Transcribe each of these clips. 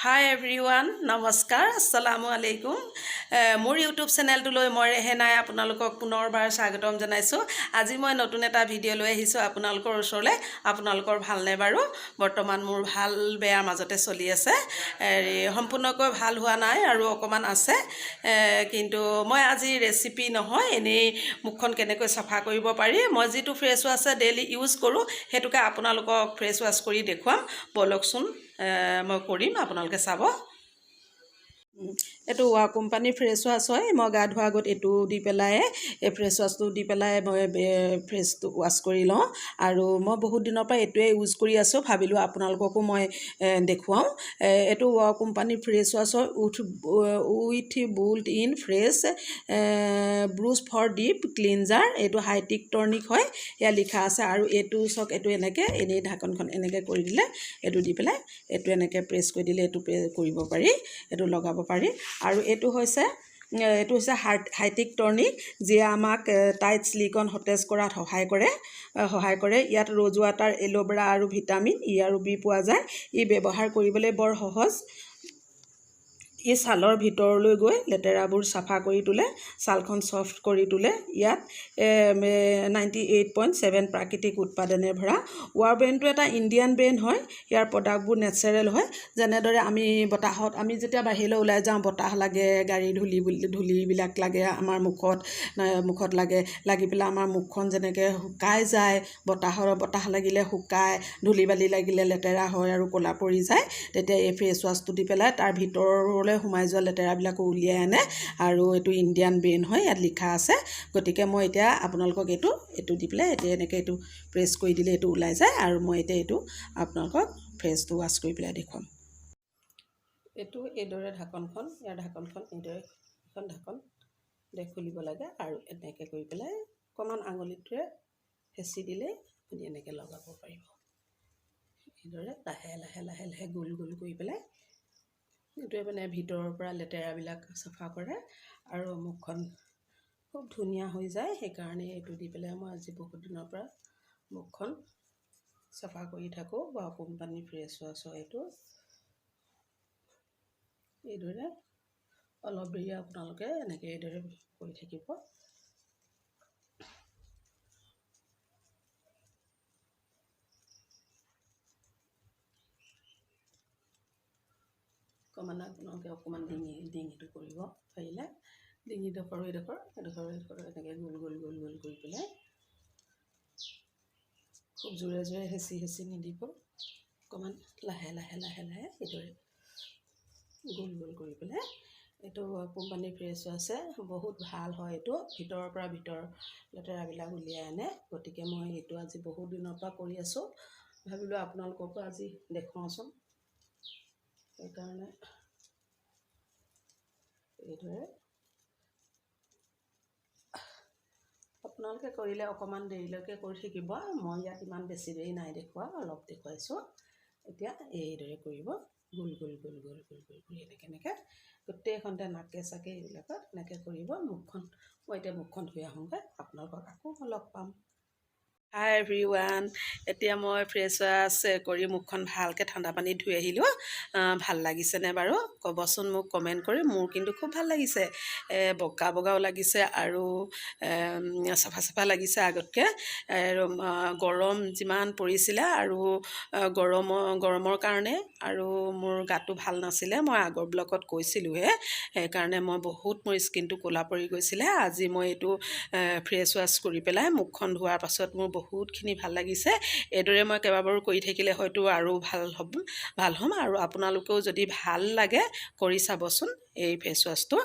Hi everyone, নমস্কাৰ, আসসালামু আলাইকুম। মোৰ ইউটিউব চেনেলটোলৈ মই ৰেহানাই আপোনালোকক পুনৰবাৰ স্বাগতম জনাইছোঁ। আজি মই নতুন এটা ভিডিঅ' লৈ আহিছোঁ আপোনালোকৰ ওচৰলৈ। আপোনালোকৰ ভালনে বাৰু? বৰ্তমান মোৰ ভাল বেয়াৰ মাজতে চলি আছে। সম্পূৰ্ণকৈ ভাল হোৱা নাই আৰু অকমান আছে। কিন্তু মই আজি ৰেচিপি নহয়, এনেই মুখখন কেনেকৈ চাফা কৰিব পাৰি, মই যিটো ফেচ ৱাছ ডেইলি ইউজ কৰোঁ সেইটোকে আপোনালোকক ফেচ ৱাছ কৰি দেখুৱাম। বলকচোন মই কৰিম, আপোনালোকে চাব। এইটো কোম্পানীৰ ফ্ৰেছ ৱাছ হয়। মই গা ধোৱাৰ আগত এইটো দি পেলাই এই ফ্ৰেছ ৱাছটো দি পেলাই মই ফ্ৰেছটো ৱাছ কৰি লওঁ। আৰু মই বহুত দিনৰ পৰা এইটোৱে ইউজ কৰি আছোঁ, ভাবিলোঁ আপোনালোককো মই দেখুৱাওঁ। এইটো কোম্পানীৰ ফ্ৰেছ ৱাছ হয়, with built in fresh brush for deep cleanser. এইটো হাইটিক টনিক হয়, ইয়াত লিখা আছে। আৰু এইটো চাওক, এইটো এনেকৈ এনেই ঢাকনখন এনেকৈ কৰি দিলে, এইটো দি পেলাই এইটো এনেকৈ প্ৰেছ কৰি দিলে এইটো কৰিব পাৰি, এইটো লগাব পাৰি। আৰু এইটো হৈছে হাইটিক টনিক, যিয়ে আমাক টাইট স্লিকন সতেজ কৰাত সহায় কৰে। ইয়াত ৰ'জ ৱাটাৰ, এল'ভেৰা আৰু ভিটামিন ই আৰু বি পোৱা যায়। ই ব্যৱহাৰ কৰিবলৈ বৰ সহজ। ই ছালৰ ভিতৰলৈ গৈ লেতেৰাবোৰ চাফা কৰি তোলে, ছালখন ছফ্ট কৰি তোলে। ইয়াত 98.7 প্ৰাকৃতিক উৎপাদনে ভৰা। ব্ৰেণ্ডটো এটা ইণ্ডিয়ান ব্ৰেণ্ড হয়। ইয়াৰ প্ৰডাক্টবোৰ নেচাৰেল হয়। যেনেদৰে আমি বতাহত, আমি যেতিয়া বাহিৰলৈ ওলাই যাওঁ, বতাহ লাগে, গাড়ীৰ ধূলিবিলাক লাগে আমাৰ মুখত লাগি পেলাই আমাৰ মুখখন যেনেকৈ শুকাই যায়, বতাহ লাগিলে শুকায়, ধূলি বালি লাগিলে লেতেৰা হয় আৰু ক'লা পৰি যায়, তেতিয়া এই ফেচ ৱাছটো দি পেলাই তাৰ ভিতৰলৈ সোমাই যোৱা লেতেৰাবিলাকো উলিয়াই আনে। আৰু এইটো ইণ্ডিয়ান ব্ৰেণ্ড হয়, ইয়াত লিখা আছে। গতিকে মই এতিয়া আপোনালোকক এইটো দি পেলাই এতিয়া এনেকৈ এইটো প্ৰেছ কৰি দিলে এইটো ওলাই যায়। আৰু মই এতিয়া এইটো আপোনালোকক ফেচটো ৱাছ কৰি পেলাই দেখুৱাম। এইটো এইদৰে ঢাকনখন, ইয়াৰ ঢাকনখন এইদৰে এখন ঢাকন খুলিব লাগে। আৰু এনেকৈ কৰি পেলাই অকণমান আঙুলিটোৰে হেঁচি দিলে আপুনি এনেকৈ লগাব পাৰিব। এইদৰে লাহে লাহে লাহে লাহে গোল গোল কৰি পেলাই এইটোৱে মানে ভিতৰৰ পৰা লেতেৰাবিলাক চাফা কৰে আৰু মুখখন খুব ধুনীয়া হৈ যায়। সেইকাৰণে এইটো দি পেলাই মই আজি বহুত দিনৰ পৰা মুখখন চাফা কৰি থাকোঁ। বা কোম্পানীৰ ফ্ৰেছ ৱাছ হয় এইটো। এইদৰে অলপ দেৰি আপোনালোকে এনেকৈ এইদৰে কৰি থাকিব। আপোনালোকে অকণমান ডিঙিটো কৰিব পাৰিলে, ডিঙিডোখৰ এডোখৰ এনেকৈ গোল গোল গোল গোল কৰি পেলাই খুব জোৰে জোৰে হেঁচি নিদিব, অকণমান লাহে লাহে লাহে লাহে এইদৰে গোল গোল কৰি পেলাই। এইটো কোম্পানীৰ ফ্ৰেছ আছে, বহুত ভাল হয়। এইটো ভিতৰৰ পৰা লেতেৰাবিলাক উলিয়াই আনে। গতিকে মই এইটো আজি বহুত দিনৰ পৰা কৰি আছোঁ, ভাবিলোঁ আপোনালোককো আজি দেখুৱাওঁচোন। সেইকাৰণে এইদৰে আপোনালোকে কৰিলে অকণমান দেৰিলৈকে কৰি থাকিব। মই ইয়াত ইমান বেছি দেৰি নাই দেখুওৱা, অলপ দেখুৱাইছোঁ। এতিয়া এইদৰে কৰিব, গোল গোল গোল গোল গোল গোল কৰি এনেকৈ গোটেইখনতে নাকে চাকে এইবিলাকত এনেকৈ কৰিব। মই এতিয়া মুখখন ধুই আহোঁগৈ, আপোনালোকক আকৌ লগ পাম। হাই এভৰিৱান, এতিয়া মই ফ্ৰেছ ৱাছ কৰি মুখখন ভালকৈ ঠাণ্ডা পানীত ধুই আহিলোঁ। ভাল লাগিছেনে বাৰু ক'বচোন মোক কমেণ্ট কৰি। মোৰ কিন্তু খুব ভাল লাগিছে, বগা বগাও লাগিছে আৰু চাফা চাফা লাগিছে আগতকৈ। গৰম যিমান পৰিছিলে আৰু গৰমৰ কাৰণে আৰু মোৰ গাটো ভাল নাছিলে, মই আগৰ ব্লগত কৈছিলোঁহে। সেইকাৰণে মোৰ স্কিনটো ক'লা পৰি গৈছিলে। আজি মই এইটো ফ্ৰেছ ৱাছ কৰি পেলাই মুখখন ধোৱাৰ পাছত মোৰ বহুতখিনি ভাল লাগিছে। এইদৰে মই কেইবাবাৰো কৰি থাকিলে হয়তো আৰু ভাল হ'ম। আৰু আপোনালোকেও যদি ভাল লাগে কৰি চাবচোন এই ফেচ ৱাছটো।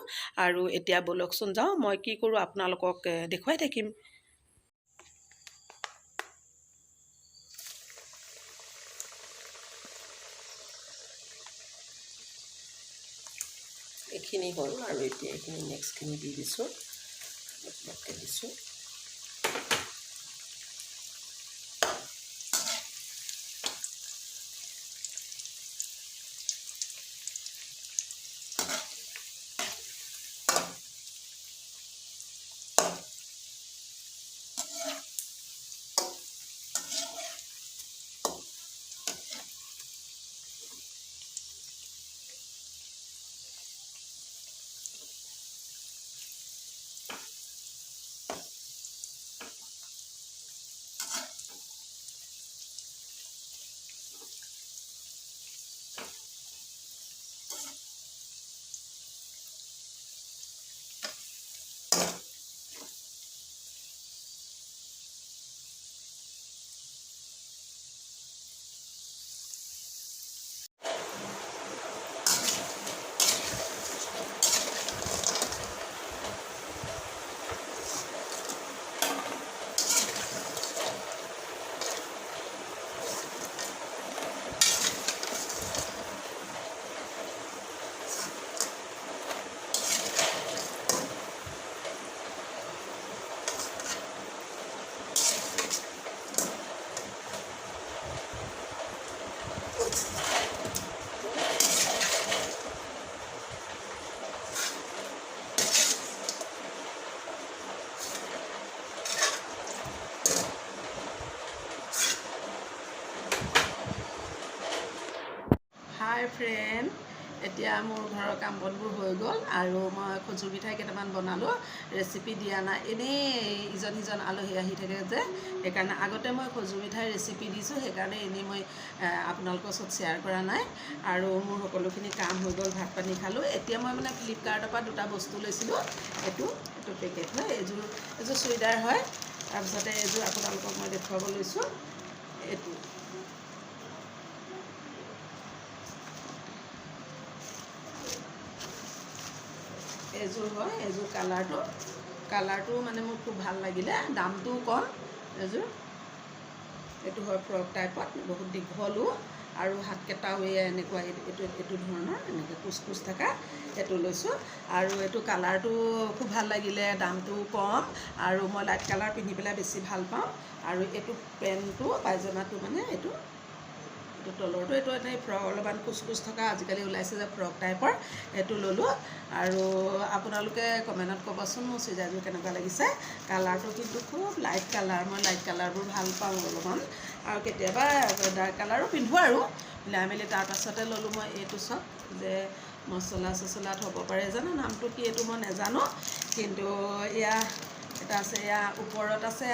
আৰু এতিয়া বলকচোন যাওঁ, মই কি কৰোঁ আপোনালোকক দেখুৱাই থাকিম। এইখিনি হ'ল আৰু এতিয়া এইখিনি নেক্সটখিনি দি দিছোঁ, অলপকৈ দিছোঁ। হাই ফ্ৰেণ্ড, এতিয়া মোৰ ঘৰৰ কাম বনবোৰ হৈ গ'ল আৰু মই খজুৰ মিঠাই কেইটামান বনালোঁ। ৰেচিপি দিয়া নাই, এনেই ইজন সিজন আলহী আহি থাকে যে, সেইকাৰণে আগতে মই খজুৰ মিঠাই ৰেচিপি দিছোঁ, সেইকাৰণে এনেই মই আপোনালোকৰ ওচৰত শ্বেয়াৰ কৰা নাই। আৰু মোৰ সকলোখিনি কাম হৈ গ'ল, ভাত পানী খালোঁ। এতিয়া মই মানে ফ্লিপকাৰ্টৰ পৰা দুটা বস্তু লৈছিলোঁ। এইটো পেকেট হয়, এইযোৰ চুইদাৰ হয়। তাৰপিছতে এইযোৰ আপোনালোকক মই দেখুৱাব লৈছোঁ। এইটো এইযোৰ হয়, এইযোৰ কালাৰটো মানে মোৰ খুব ভাল লাগিলে, দামটোও কম। এইটো হয় ফ্ৰক টাইপত, বহুত দীঘলো আৰু হাতকেইটাও এনেকুৱা এইটো ধৰণৰ এনেকৈ কুচ থকা এইটো লৈছোঁ। আৰু এইটো কালাৰটো খুব ভাল লাগিলে, দামটোও কম আৰু মই লাইট কালাৰ পিন্ধি পেলাই বেছি ভাল পাওঁ। আৰু এইটো পেণ্টটো পায়জামাটো মানে এইটো তলৰটো এইটো এনেই ফ্ৰক অলপমান কুচ থকা আজিকালি ওলাইছে যে ফ্ৰক টাইপৰ, এইটো ল'লোঁ। আৰু আপোনালোকে কমেণ্টত ক'বচোন মোৰ চুইদাৰযোৰ কেনেকুৱা লাগিছে। কালাৰটো কিন্তু খুব লাইট কালাৰ, মই লাইট কালাৰবোৰ ভাল পাওঁ অলপমান, আৰু কেতিয়াবা ডাৰ্ক কালাৰো পিন্ধোঁ আৰু মিলাই মেলি। তাৰপাছতে ল'লোঁ মই এইটো চব যে মচলা চচলাত হ'ব পাৰে, জানো নামটো কি এইটো মই নাজানো, কিন্তু এয়া এটা আছে, এয়া ওপৰত আছে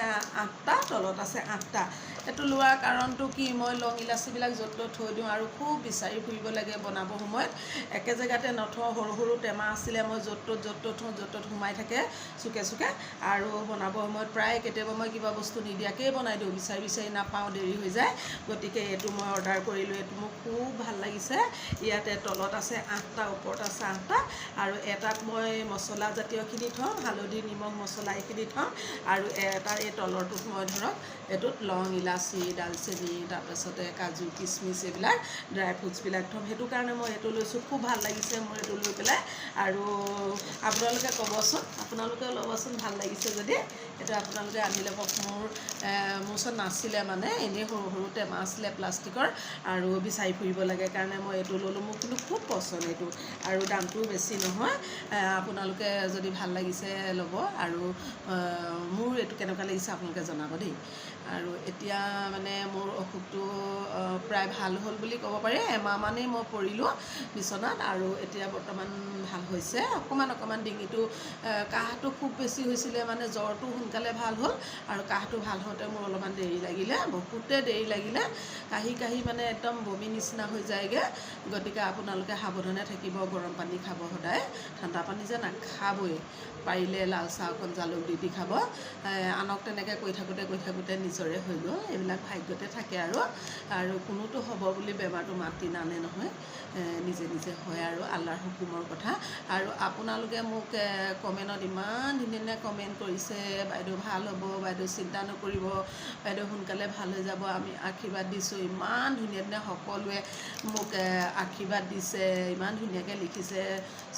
8টা, তলত আছে 8টা। এইটো লোৱাৰ কাৰণটো কি, মই লং ইলাচিবিলাক য'ত ত'ত থৈ দিওঁ আৰু খুব বিচাৰি ফুৰিব লাগে বনাব সময়ত, একে জেগাতে নথওঁ। সৰু টেমা আছিলে, মই য'ত ত'ত থওঁ, য'ত ত'ত সোমাই থাকে চুকে আৰু বনাব সময়ত প্ৰায় কেতিয়াবা মই কিবা বস্তু নিদিয়াকেই বনাই দিওঁ, বিচাৰি নাপাওঁ, দেৰি হৈ যায়। গতিকে এইটো মই অৰ্ডাৰ কৰিলোঁ, এইটো মোক খুব ভাল লাগিছে। ইয়াতে তলত আছে 8টা, ওপৰত আছে 8টা, আৰু এটাত মই মছলা জাতীয়খিনি থওঁ, হালধি নিমখ মছলা এইখিনি থওঁ, আৰু এটা এই তলৰটোত মই ধৰক এইটোত লং ইলাচি, ডালচেনি, তাৰপাছতে কাজু কিচমিচ এইবিলাক ড্ৰাই ফ্ৰুটছবিলাক থওঁ। সেইটো কাৰণে মই এইটো লৈছোঁ, খুব ভাল লাগিছে মোৰ এইটো লৈ পেলাই। আৰু আপোনালোকে ক'বচোন, আপোনালোকেও ল'বচোন ভাল লাগিছে যদি। এইটো আপোনালোকে আনি ল'ব। মোৰ ওচৰত নাছিলে, মানে এনেই সৰু টেমা আছিলে প্লাষ্টিকৰ, আৰু বিচাৰি ফুৰিব লাগে কাৰণে মই এইটো ল'লোঁ। মোৰ কিন্তু খুব পচন্দ এইটো, আৰু দামটোও বেছি নহয়। আপোনালোকে যদি ভাল লাগিছে ল'ব, আৰু মোৰ এইটো কেনেকুৱা লাগিছে আপোনালোকে জনাব দেই। আৰু এতিয়া মানে মোৰ অসুখটো প্ৰায় ভাল হ'ল বুলি ক'ব পাৰি। এমাহমানেই মই পৰিলোঁ বিচনাত, আৰু এতিয়া বৰ্তমান ভাল হৈছে। অকণমান ডিঙিটো কাহটো খুব বেছি হৈছিলে, মানে জ্বৰটো সোনকালে ভাল হ'ল, আৰু কাহটো ভাল হওঁতে মোৰ অলপমান দেৰি লাগিলে, বহুতে দেৰি লাগিলে। কাহি মানে একদম বমি নিচিনা হৈ যায়গৈ। গতিকে আপোনালোকে সাৱধানে থাকিব, গৰম পানী খাব সদায়, ঠাণ্ডা পানী যে নাখাবই। পাৰিলে লাল চাহ অকণ জালুক দি খাব। আনক তেনেকৈ কৈ থাকোঁতে নিজৰে হৈ গ'ল। এইবিলাক ভাগ্যতে থাকে, আৰু কোনোতো হ'ব বুলি বেমাৰটো মাতি নানে নহয়, নিজে হয়, আৰু আল্লাৰ হুকুমৰ কথা। আৰু আপোনালোকে মোক কমেণ্টত ইমান ধুনীয়া কমেণ্ট কৰিছে, বাইদেউ ভাল হ'ব, বাইদেউ চিন্তা নকৰিব, বাইদেউ সোনকালে ভাল হৈ যাব, আমি আশীৰ্বাদ দিছোঁ। ইমান ধুনীয়া সকলোৱে মোক আশীৰ্বাদ দিছে, ইমান ধুনীয়াকৈ লিখিছে,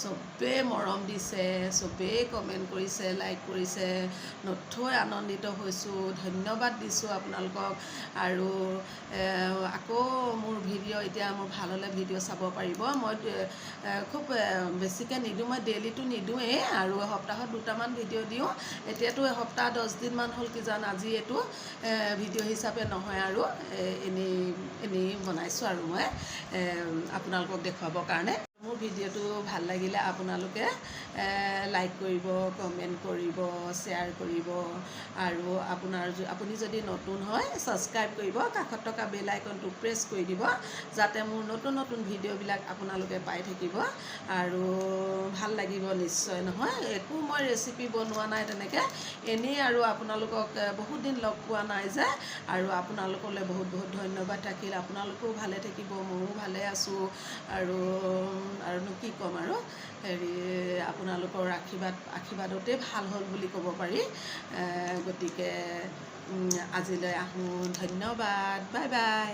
চবেই মৰম দিছে, চবেই কমেণ্ট কৰিছে, লাইক কৰিছে, নথৈ আনন্দিত হৈছোঁ। ধন্যবাদ দিছোঁ আপোনালোকক। আৰু আকৌ মোৰ ভিডিঅ' এতিয়া মোৰ ভাল হ'লে ভিডিঅ' চাব পাৰিব। মই খুব বেছিকৈ নিদিওঁ, মই ডেইলিটো নিদিওঁৱেই, আৰু সপ্তাহত 2টামান ভিডিঅ' দিওঁ। এতিয়াতো এসপ্তাহ 10 দিনমান হ'ল কিজান, আজি এইটো ভিডিঅ' হিচাপে নহয়, আৰু এনেই বনাইছোঁ আৰু মই আপোনালোকক দেখুৱাবৰ কাৰণে। মোৰ ভিডিঅ'টো ভাল লাগিলে আপোনালোকে লাইক কৰিব, কমেণ্ট কৰিব, শ্বেয়াৰ কৰিব, আৰু আপুনি যদি নতুন হয় ছাবস্ক্ৰাইব কৰিব, কাষত থকা বেল আইকনটো প্ৰেছ কৰি দিব, যাতে মোৰ নতুন ভিডিঅ'বিলাক আপোনালোকে পাই থাকিব, আৰু ভাল লাগিব নিশ্চয়। নহয়, একো মই ৰেচিপি বনোৱা নাই তেনেকৈ, এনেই আৰু আপোনালোকক বহুত দিন লগ পোৱা নাই যে, আৰু আপোনালোকলৈ বহুত ধন্যবাদ থাকিল। আপোনালোকেও ভালে থাকিব, ময়ো ভালে আছোঁ, আৰুনো কি ক'ম, আৰু আপোনালোকৰ আশীৰ্বাদতেই ভাল হ'ল বুলি ক'ব পাৰি। গতিকে আজিলৈ আহোঁ, ধন্যবাদ, বাই বাই।